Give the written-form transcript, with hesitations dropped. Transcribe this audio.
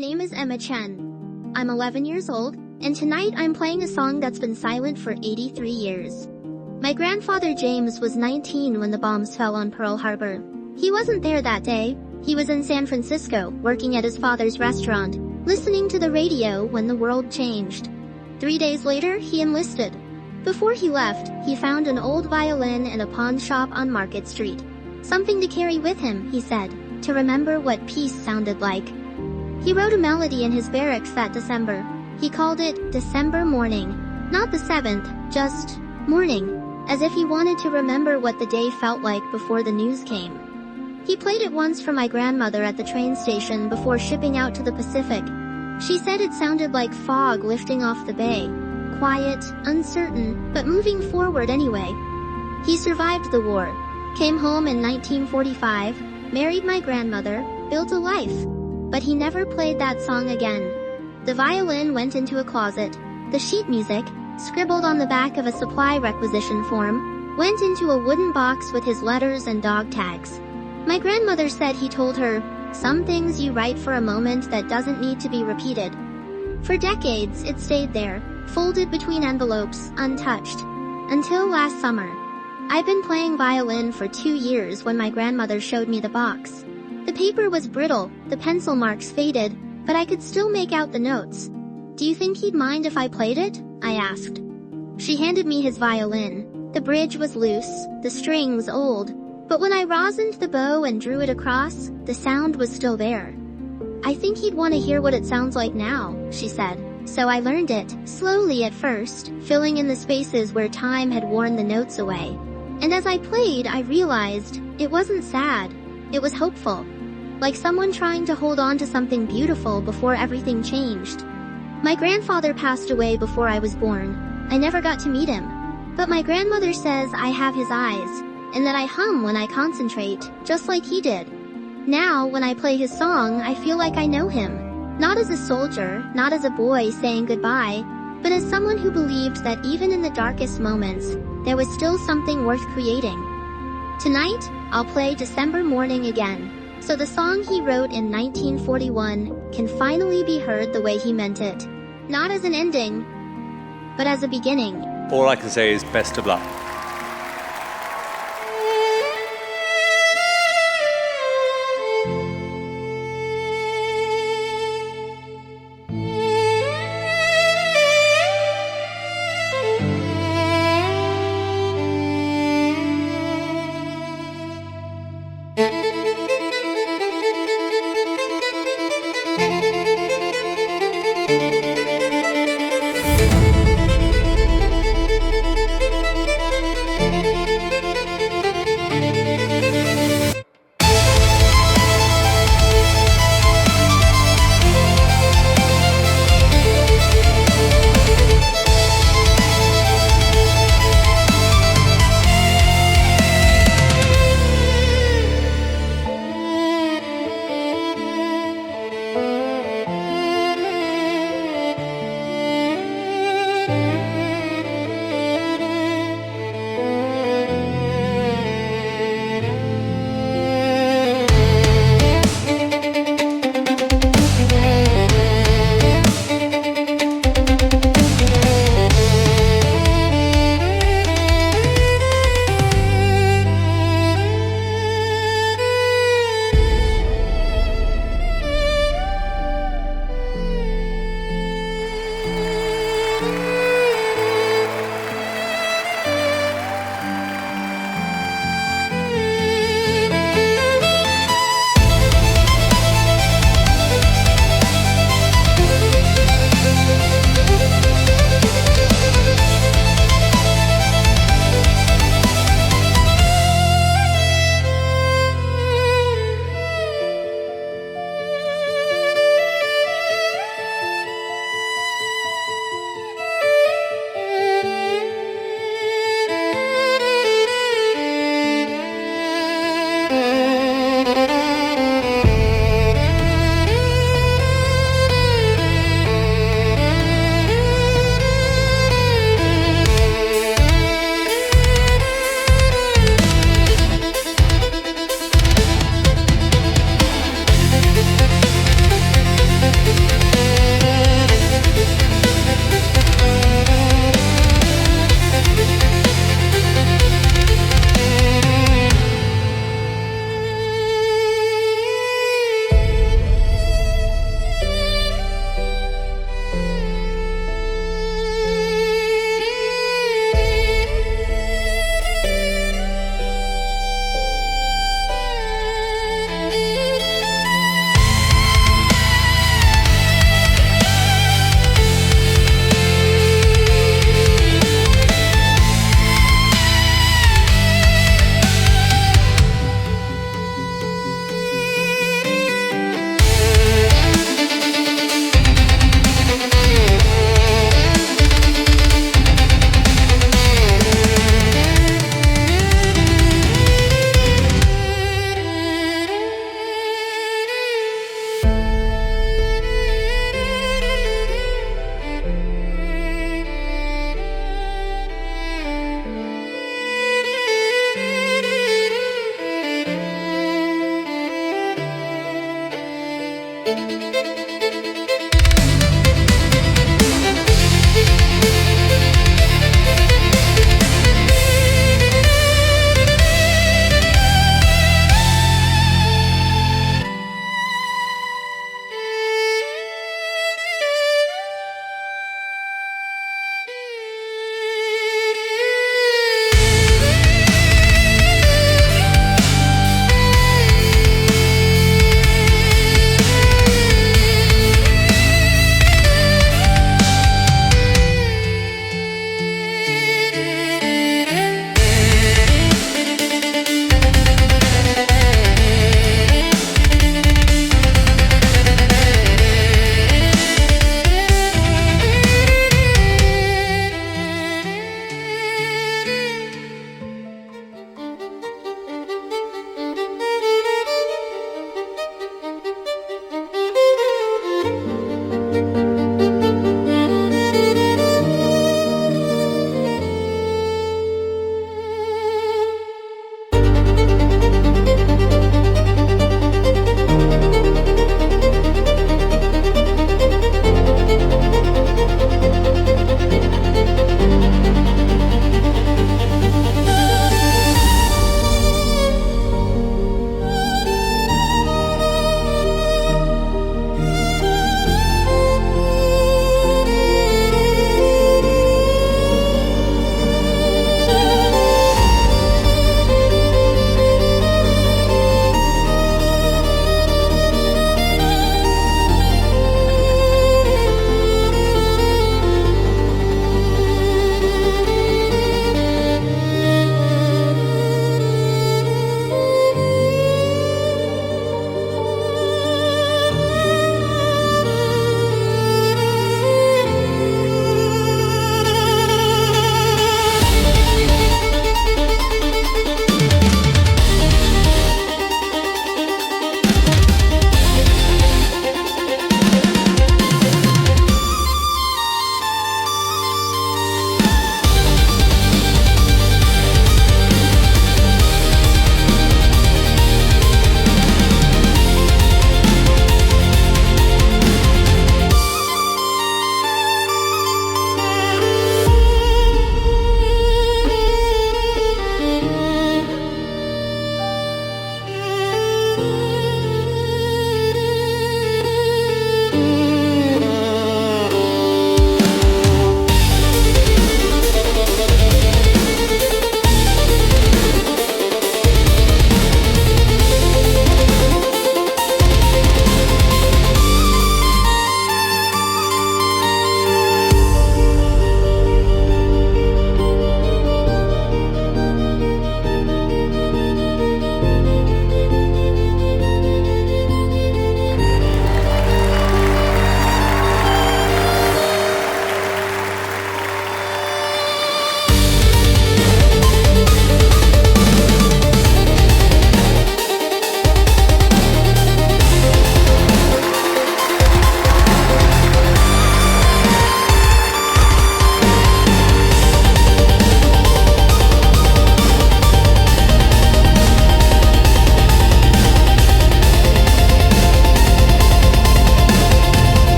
name is Emma Chen. I'm 11 years old, and tonight I'm playing a song that's been silent for 83 years. My grandfather James was 19 when the bombs fell on Pearl Harbor. He wasn't there that day. He was in San Francisco, working at his father's restaurant, listening to the radio when the world changed. 3 days later, he enlisted. Before he left, he found an old violin in a pawn shop on Market Street. Something to carry with him, he said, to remember what peace sounded like. He wrote a melody in his barracks that December. He called it December Morning. Not the 7th, just morning, as if he wanted to remember what the day felt like before the news came. He played it once for my grandmother at the train station before shipping out to the Pacific. She said it sounded like fog lifting off the bay. Quiet, uncertain, but moving forward anyway. He survived the war, came home in 1945, married my grandmother, built a life. But he never played that song again. The violin went into a closet. The sheet music, scribbled on the back of a supply requisition form, went into a wooden box with his letters and dog tags. My grandmother said he told her, "Some things you write for a moment that doesn't need to be repeated." For decades, it stayed there, folded between envelopes, untouched. Until last summer. I've been playing violin for 2 years when my grandmother showed me the box. The paper was brittle, the pencil marks faded, but I could still make out the notes. "Do you think he'd mind if I played it?" I asked. She handed me his violin. The bridge was loose, the strings old, but when I rosined the bow and drew it across, the sound was still there. "I think he'd want to hear what it sounds like now," she said. So I learned it, slowly at first, filling in the spaces where time had worn the notes away. And as I played, I realized it wasn't sad. It was hopeful. Like someone trying to hold on to something beautiful before everything changed. My grandfather passed away before I was born. I never got to meet him. But my grandmother says I have his eyes, and that I hum when I concentrate, just like he did. Now, when I play his song, I feel like I know him. Not as a soldier, not as a boy saying goodbye, but as someone who believed that even in the darkest moments, there was still something worth creating. Tonight, I'll play December Morning again, so the song he wrote in 1941 can finally be heard the way he meant it. Not as an ending, but as a beginning. All I can say is best of luck.